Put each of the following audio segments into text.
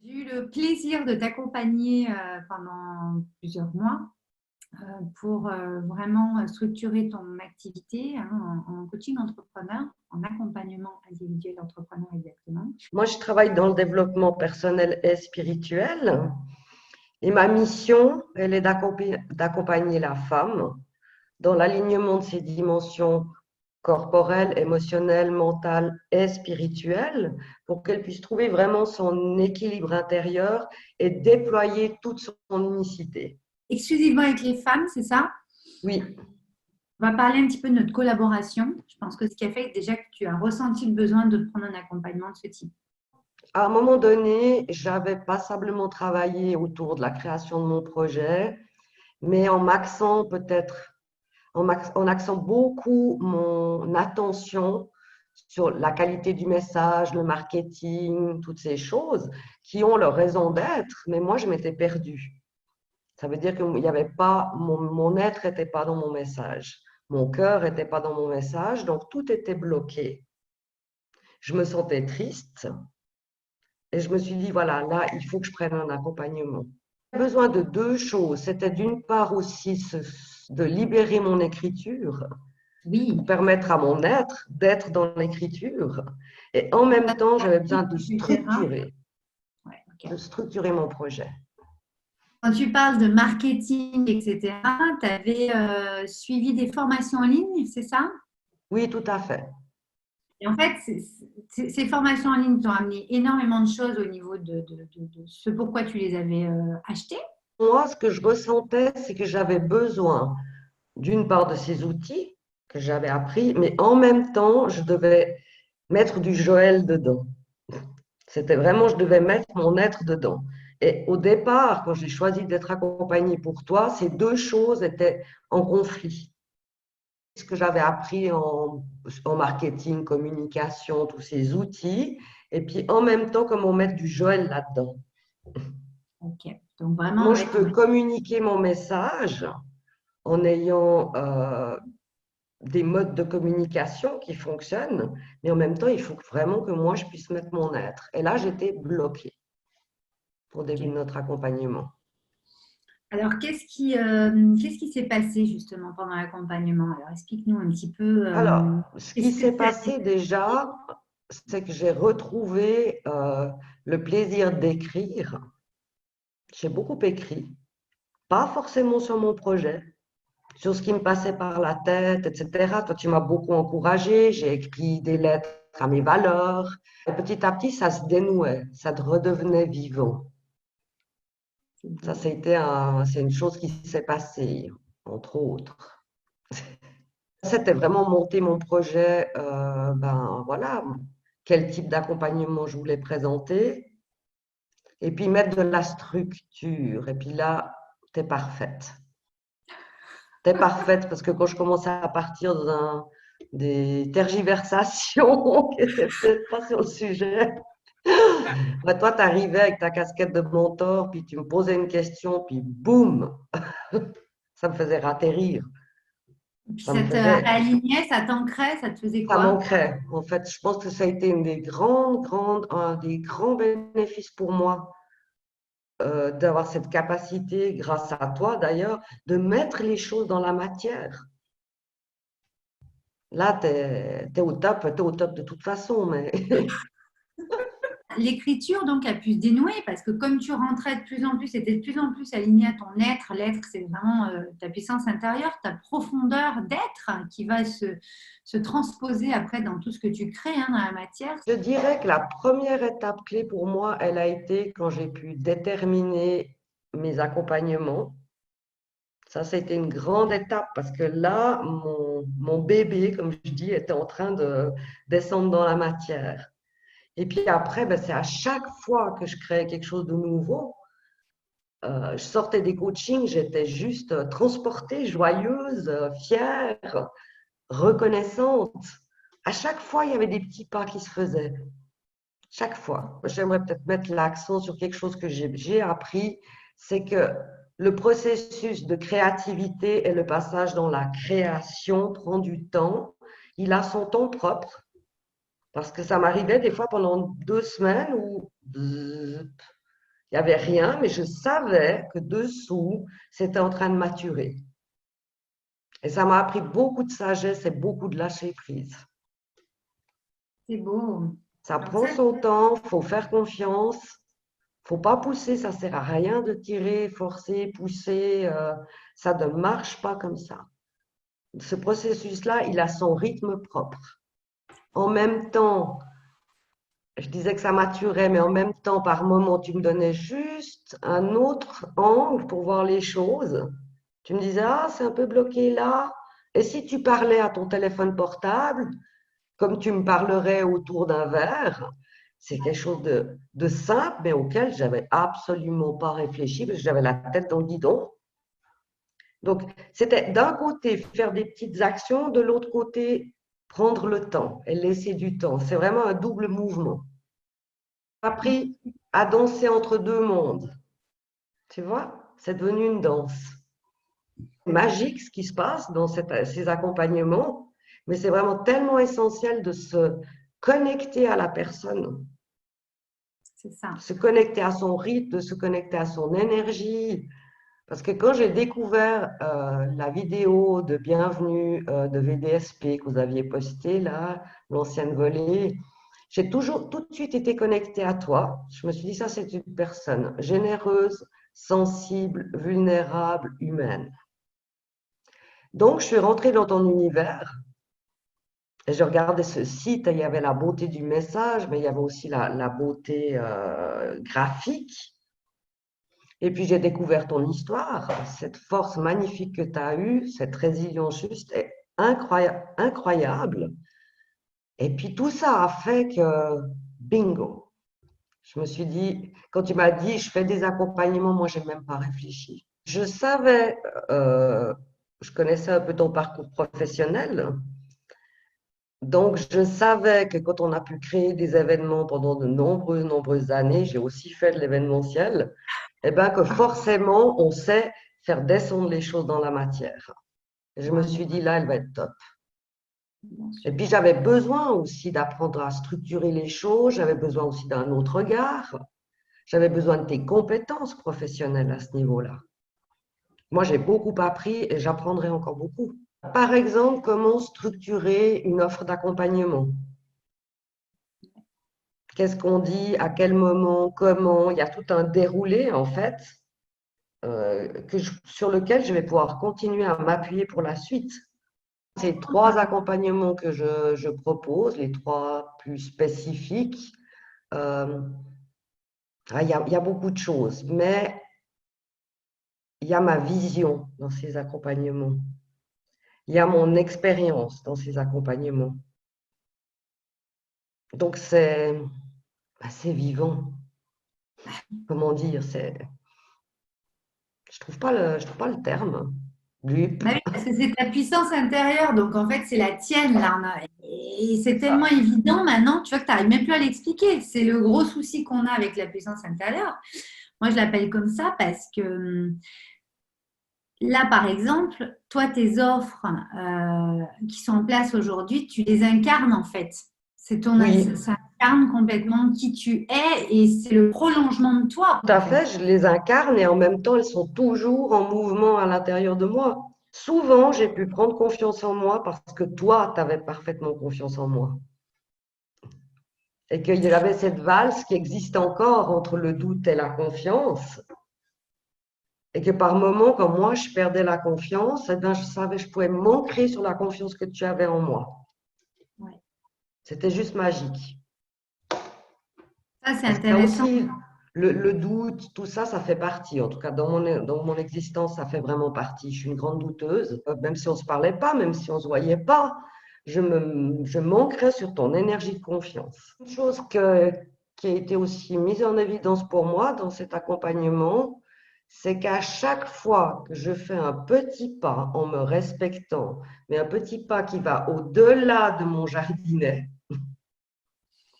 J'ai eu le plaisir de t'accompagner pendant plusieurs mois pour vraiment structurer ton activité en coaching entrepreneur, en accompagnement individuel entrepreneur exactement. Moi, je travaille dans le développement personnel et spirituel et ma mission, elle est d'accompagner la femme dans l'alignement de ses dimensions corporelles, émotionnelles, mentales et spirituelles pour qu'elle puisse trouver vraiment son équilibre intérieur et déployer toute son unicité. Exclusivement avec les femmes, c'est ça? Oui, On va parler un petit peu de notre collaboration. Je pense que ce qui a fait déjà que tu as ressenti le besoin de prendre un accompagnement de ce type. à un moment donné, j'avais passablement travaillé autour de la création de mon projet, mais en m'axant peut-être en axant beaucoup mon attention sur la qualité du message, le marketing, toutes ces choses qui ont leur raison d'être, mais moi, je m'étais perdue. Ça veut dire qu'il y avait pas, mon être n'était pas dans mon message, mon cœur n'était pas dans mon message, donc tout était bloqué. Je me sentais triste et je me suis dit, voilà, là, il faut que je prenne un accompagnement. J'avais besoin de deux choses. C'était d'une part aussi de libérer mon écriture Oui. pour permettre à mon être d'être dans l'écriture. Et en même temps, j'avais besoin Etc. Ouais, ok. de structurer mon projet. Quand tu parles de marketing, etc., tu avais suivi des formations en ligne, c'est ça? Oui, tout à fait. Et en fait, ces formations en ligne t'ont amené énormément de choses au niveau de ce pourquoi tu les avais achetées. Moi, ce que je ressentais, c'est que j'avais besoin d'une part de ces outils que j'avais appris, mais en même temps, je devais mettre du Joël dedans. C'était vraiment, je devais mettre mon être dedans. Et au départ, quand j'ai choisi d'être accompagnée pour toi, ces deux choses étaient en conflit. Ce que j'avais appris en marketing, communication, tous ces outils, et puis en même temps, comment mettre du Joël là-dedans. Ok. Donc vraiment, Comment je ouais, peux communiquer mon message en ayant des modes de communication qui fonctionnent, mais en même temps, il faut vraiment que moi, je puisse mettre mon être. Et là, j'étais bloquée pour début de ok. notre accompagnement. Alors, qu'est-ce qui s'est passé justement pendant l'accompagnement? Alors, explique-nous un petit peu Alors, ce qui qu'est-ce que s'est tu as passé déjà, c'est que j'ai retrouvé le plaisir d'écrire. J'ai beaucoup écrit, pas forcément sur mon projet, sur ce qui me passait par la tête, etc. Toi, tu m'as beaucoup encouragé, j'ai écrit des lettres à mes valeurs. Et petit à petit, ça se dénouait, ça redevenait vivant. c'est Ça, beau. c'est une chose qui s'est passée, entre autres. C'était vraiment monter mon projet, ben voilà, quel type d'accompagnement je voulais présenter, et puis mettre de la structure. Et puis là, t'es parfaite. T'es parfaite parce que quand je commençais à partir dans des tergiversations qui n'étaient peut-être pas sur le sujet, ben toi, tu arrivais avec ta casquette de mentor, puis tu me posais une question, puis boum, ça me faisait atterrir. Et puis Ça me ça te faisait, réalignait, ça t'ancrait, ça te faisait ça quoi? manquerait. En fait, je pense que ça a été une des un des grands bénéfices pour moi d'avoir cette capacité, grâce à toi d'ailleurs, de mettre les choses dans la matière. Là, t'es au top de toute façon, mais L'écriture, donc, a pu se dénouer parce que comme tu rentrais de plus en plus, c'était de plus en plus aligné à ton être. L'être, c'est vraiment ta puissance intérieure, ta profondeur d'être qui va se transposer après dans tout ce que tu crées dans la matière. je dirais que la première étape clé pour moi, elle a été quand j'ai pu déterminer mes accompagnements. Ça, c'était une grande étape parce que là, mon bébé, comme je dis, était en train de descendre dans la matière. Et puis après, ben, c'est à chaque fois que je créais quelque chose de nouveau, je sortais des coachings, j'étais juste transportée, joyeuse, fière, reconnaissante. À chaque fois, il y avait des petits pas qui se faisaient. Chaque fois. J'aimerais peut-être mettre l'accent sur quelque chose que j'ai appris, c'est que le processus de créativité et le passage dans la création prend du temps. Il a son temps propre. Parce que ça m'arrivait des fois pendant 2 semaines où Il n'y avait rien, mais je savais que dessous, c'était en train de maturer. Et ça m'a appris beaucoup de sagesse et beaucoup de lâcher prise. C'est beau. Ça Donc prend ça, son temps, il faut faire confiance. Faut pas pousser, ça sert à rien de tirer, forcer, pousser. Ça ne marche pas comme ça. Ce processus-là, il a son rythme propre. En même temps, je disais que ça maturait, mais en même temps, par moment, tu me donnais juste un autre angle pour voir les choses. Tu me disais, ah, c'est un peu bloqué là. Et si tu parlais à ton téléphone portable, comme tu me parlerais autour d'un verre, c'est quelque chose de simple, mais auquel j'avais absolument pas réfléchi, parce que j'avais la tête dans le guidon. Donc, c'était d'un côté faire des petites actions, de l'autre côté prendre le temps et laisser du temps. C'est vraiment un double mouvement. J'ai appris à danser entre deux mondes. Tu vois, c'est devenu une danse. Magique ce qui se passe dans ces accompagnements, mais c'est vraiment tellement essentiel de se connecter à la personne, c'est ça. se connecter à son rythme, de se connecter à son énergie. Parce que quand j'ai découvert la vidéo de Bienvenue de VDSP que vous aviez postée là, l'ancienne volée, j'ai toujours tout de suite été connectée à toi. Je me suis dit, ça, c'est une personne généreuse, sensible, vulnérable, humaine. Donc, je suis rentrée dans ton univers et je regardais ce site et il y avait la beauté du message, mais il y avait aussi la beauté graphique. Et puis, j'ai découvert ton histoire, cette force magnifique que tu as eue, cette résilience juste est incroyable. Et puis, tout ça a fait que, bingo, je me suis dit, quand tu m'as dit, je fais des accompagnements, moi, je n'ai même pas réfléchi. Je savais, je connaissais un peu ton parcours professionnel, donc je savais que quand on a pu créer des événements pendant de nombreuses années, j'ai aussi fait de l'événementiel, eh bien que forcément, on sait faire descendre les choses dans la matière. Et je me suis dit, là, elle va être top. Et puis, j'avais besoin aussi d'apprendre à structurer les choses, j'avais besoin aussi d'un autre regard, j'avais besoin de tes compétences professionnelles à ce niveau-là. Moi, j'ai beaucoup appris et j'apprendrai encore beaucoup. Par exemple, comment structurer une offre d'accompagnement? Qu'est-ce qu'on dit, à quel moment, comment? Il y a tout un déroulé, en fait, sur lequel je vais pouvoir continuer à m'appuyer pour la suite. Ces 3 accompagnements que je propose, les 3 plus spécifiques, il y a beaucoup de choses, mais il y a ma vision dans ces accompagnements. Il y a mon expérience dans ces accompagnements. Donc, c'est vivant. Comment dire, je trouve pas le terme. Bah oui, parce que c'est ta puissance intérieure, donc en fait, c'est la tienne, là. Et c'est tellement évident maintenant, tu vois, que tu n'arrives même plus à l'expliquer. C'est le gros souci qu'on a avec la puissance intérieure. Moi, je l'appelle comme ça parce que là, par exemple, toi, tes offres qui sont en place aujourd'hui, tu les incarnes en fait. Oui, Ça incarne complètement qui tu es et c'est le prolongement de toi, tout en à fait. fait, je les incarne et en même temps, elles sont toujours en mouvement à l'intérieur de moi. Souvent, j'ai pu prendre confiance en moi parce que toi, tu avais parfaitement confiance en moi. Et qu'il y avait cette valse qui existe encore entre le doute et la confiance. Et que par moments, quand moi, je perdais la confiance, eh bien, je savais que je pouvais m'ancrer sur la confiance que tu avais en moi. Ouais. C'était juste magique. Ça, c'est Parce qu'il y a intéressant. aussi le doute, tout ça, ça fait partie. En tout cas, dans mon existence, ça fait vraiment partie. Je suis une grande douteuse, même si on ne se parlait pas, même si on ne se voyait pas, je manquerais sur ton énergie de confiance. Une chose qui a été aussi mise en évidence pour moi dans cet accompagnement, c'est qu'à chaque fois que je fais un petit pas en me respectant, mais un petit pas qui va au-delà de mon jardinet,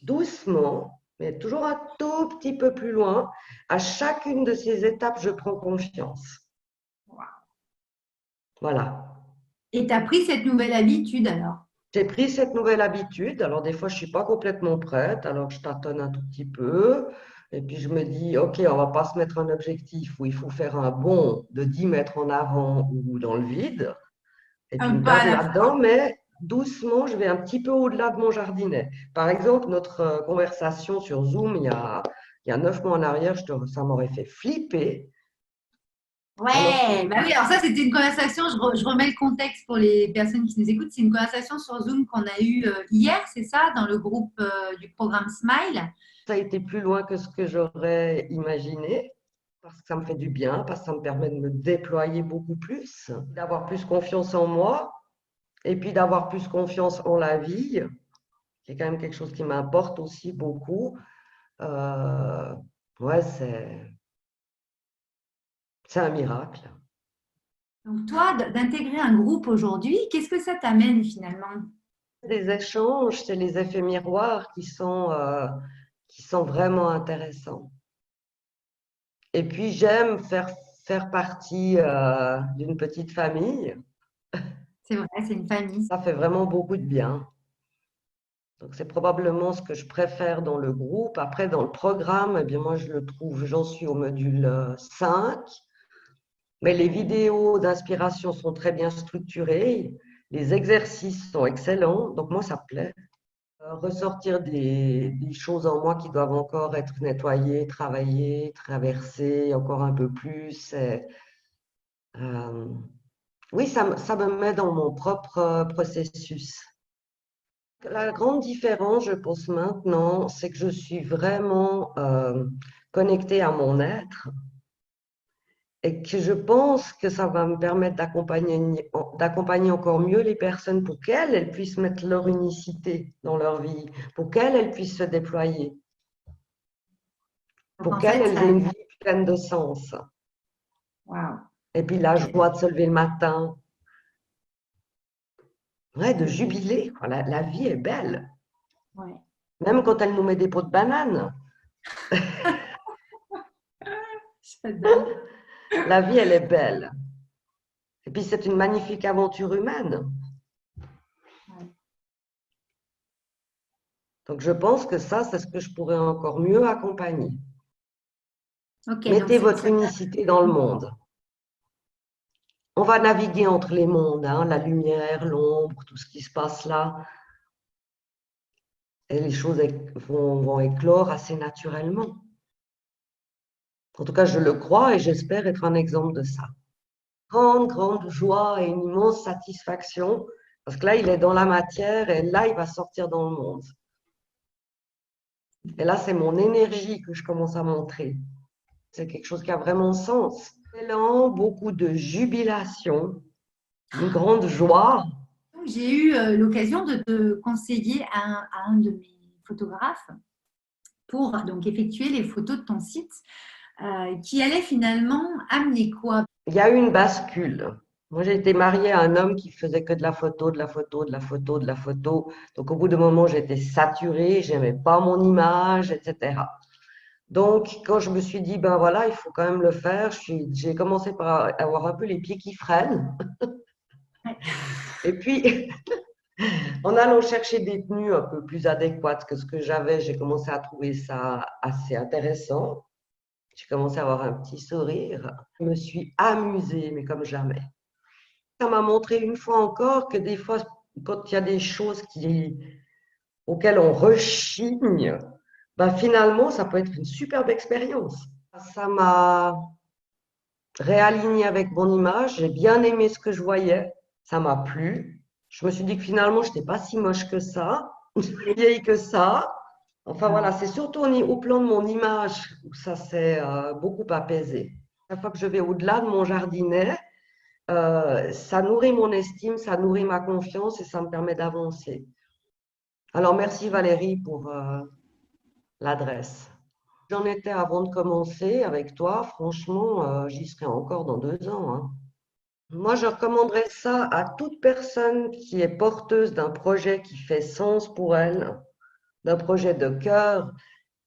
doucement, mais toujours un tout petit peu plus loin, à chacune de ces étapes, je prends confiance. Voilà. Et tu as pris cette nouvelle habitude alors. J'ai pris cette nouvelle habitude. Alors, des fois, je ne suis pas complètement prête, alors je tâtonne un tout petit peu. Et puis je me dis, OK, on ne va pas se mettre un objectif où il faut faire un bond de 10 mètres en avant ou dans le vide, et puis Un me pas à perdre la là-dedans, mais doucement, je vais un petit peu au-delà de mon jardinet. Par exemple, notre conversation sur Zoom il y a 9 mois en arrière, ça m'aurait fait flipper. Alors que Ouais, bah oui, alors ça c'était une conversation, je remets le contexte pour les personnes qui nous écoutent, c'est une conversation sur Zoom qu'on a eue hier, c'est ça, dans le groupe du programme Smile. ça a été plus loin que ce que j'aurais imaginé, parce que ça me fait du bien, parce que ça me permet de me déployer beaucoup plus, d'avoir plus confiance en moi, et puis d'avoir plus confiance en la vie, qui est quand même quelque chose qui m'importe aussi beaucoup. Euh, ouais, c'est un miracle. Donc toi, d'intégrer un groupe aujourd'hui, qu'est-ce que ça t'amène finalement? Des échanges, c'est les effets miroirs qui sont vraiment intéressants. Et puis, j'aime faire partie d'une petite famille. C'est vrai, c'est une famille. Ça fait vraiment beaucoup de bien. Donc, c'est probablement ce que je préfère dans le groupe. Après, dans le programme, eh bien, moi, je le trouve, j'en suis au module 5. Mais les vidéos d'inspiration sont très bien structurées. Les exercices sont excellents. Donc, moi, ça me plaît. Ressortir des choses en moi qui doivent encore être nettoyées, travaillées, traversées encore un peu plus. Euh, oui, ça me met dans mon propre processus. La grande différence, je pense maintenant, c'est que je suis vraiment connectée à mon être et que je pense que ça va me permettre d'accompagner encore mieux les personnes pour qu'elles elles puissent mettre leur unicité dans leur vie, pour qu'elles elles puissent se déployer, Donc pour en qu'elles fait, elles aient ça, une vie pleine de sens. waouh, Et puis la ok, joie de se lever le matin, ouais, de jubiler, quoi. La vie est belle, ouais. même quand elle nous met des pots de banane. J'adore. La vie, elle est belle. Et puis c'est une magnifique aventure humaine. Ouais. Donc je pense que ça, c'est ce que je pourrais encore mieux accompagner. Ok, donc Mettez votre unicité dans le monde. On va naviguer entre les mondes, hein, la lumière, l'ombre, tout ce qui se passe là. Et les choses vont éclore assez naturellement. En tout cas, je le crois et j'espère être un exemple de ça. Grande, grande joie et une immense satisfaction, parce que là, il est dans la matière et là, il va sortir dans le monde. Et là, c'est mon énergie que je commence à montrer. C'est quelque chose qui a vraiment sens. Élan, beaucoup de jubilation, une grande joie. j'ai eu l'occasion de te conseiller à un de mes photographes pour donc effectuer les photos de ton site qui allait finalement amener quoi? Il y a eu une bascule. Moi, j'ai été mariée à un homme qui faisait que de la photo, de la photo, de la photo, de la photo. Donc, au bout d'un moment, j'étais saturée, j'aimais pas mon image, etc. Donc, quand je me suis dit, ben voilà, il faut quand même le faire, j'ai commencé par avoir un peu les pieds qui freinent. Et puis, en allant chercher des tenues un peu plus adéquates que ce que j'avais, j'ai commencé à trouver ça assez intéressant. J'ai commencé à avoir un petit sourire. Je me suis amusée, mais comme jamais. Ça m'a montré une fois encore que des fois, quand il y a des choses auxquelles on rechigne, ben finalement, ça peut être une superbe expérience. Ça m'a réaligné avec mon image. J'ai bien aimé ce que je voyais. Ça m'a plu. Je me suis dit que finalement, je n'étais pas si moche que ça, si vieille que ça. Enfin voilà, c'est surtout au plan de mon image où ça s'est beaucoup apaisé. Chaque fois que je vais au-delà de mon jardinet, ça nourrit mon estime, ça nourrit ma confiance et ça me permet d'avancer. Alors merci Valérie pour l'adresse. J'en étais avant de commencer avec toi, franchement, j'y serai encore dans 2 ans, hein. Moi, je recommanderais ça à toute personne qui est porteuse d'un projet qui fait sens pour elle, d'un projet de cœur.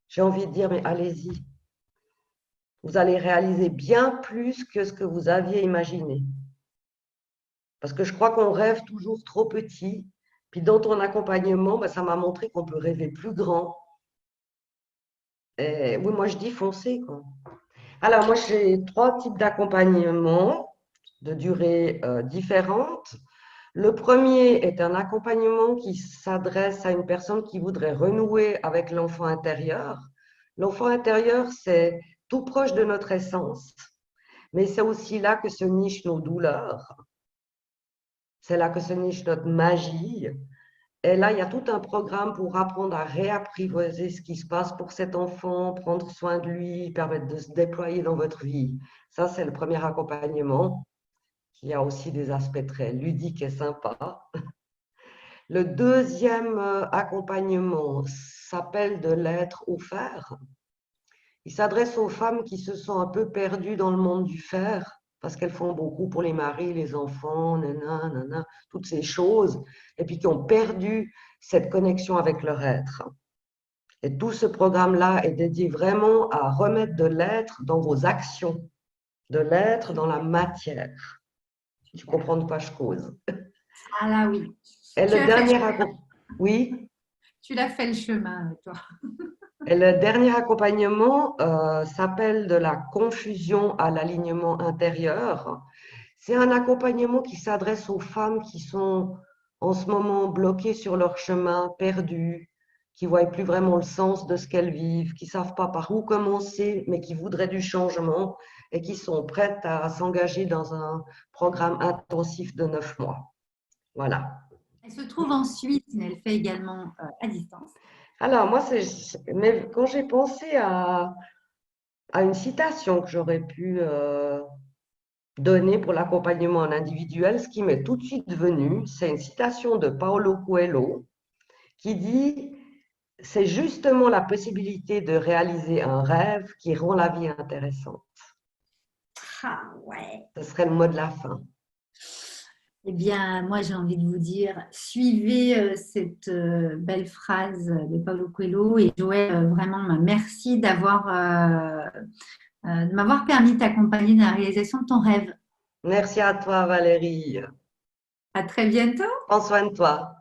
J'ai envie de dire, mais allez-y. Vous allez réaliser bien plus que ce que vous aviez imaginé. Parce que je crois qu'on rêve toujours trop petit. Puis dans ton accompagnement, ben, ça m'a montré qu'on peut rêver plus grand. Et oui, moi je dis foncez, quoi. Alors, moi j'ai trois types d'accompagnement de durée différentes. Le premier est un accompagnement qui s'adresse à une personne qui voudrait renouer avec l'enfant intérieur. L'enfant intérieur, c'est tout proche de notre essence, mais c'est aussi là que se nichent nos douleurs, c'est là que se niche notre magie. Et là, il y a tout un programme pour apprendre à réapprivoiser ce qui se passe pour cet enfant, prendre soin de lui, permettre de se déployer dans votre vie. Ça, c'est le premier accompagnement, qui a aussi des aspects très ludiques et sympas. Le deuxième accompagnement s'appelle de l'être au faire. Il s'adresse aux femmes qui se sont un peu perdues dans le monde du faire, parce qu'elles font beaucoup pour les maris, les enfants, nana, toutes ces choses, et puis qui ont perdu cette connexion avec leur être. Et tout ce programme-là est dédié vraiment à remettre de l'être dans vos actions, de l'être dans la matière. Tu comprends de quoi je cause. Ah là, oui. Et Tu le as fait, dernier accompagnement, oui, tu l'as fait le chemin, toi. et le dernier accompagnement s'appelle de la confusion à l'alignement intérieur. C'est un accompagnement qui s'adresse aux femmes qui sont en ce moment bloquées sur leur chemin, perdues, qui ne voient plus vraiment le sens de ce qu'elles vivent, qui ne savent pas par où commencer, mais qui voudraient du changement et qui sont prêtes à s'engager dans un programme intensif de 9 mois. Voilà. Elle se trouve en Suisse, mais elle fait également à distance. Alors, moi, mais quand j'ai pensé à une citation que j'aurais pu donner pour l'accompagnement en individuel, ce qui m'est tout de suite venu, c'est une citation de Paulo Coelho qui dit: c'est justement la possibilité de réaliser un rêve qui rend la vie intéressante. Ah ouais. Ce serait le mot de la fin. Eh bien, moi, j'ai envie de vous dire, suivez cette belle phrase de Paulo Coelho et Joël, vraiment, merci de m'avoir permis de t'accompagner dans la réalisation de ton rêve. Merci à toi, Valérie. À très bientôt. Prends soin de toi.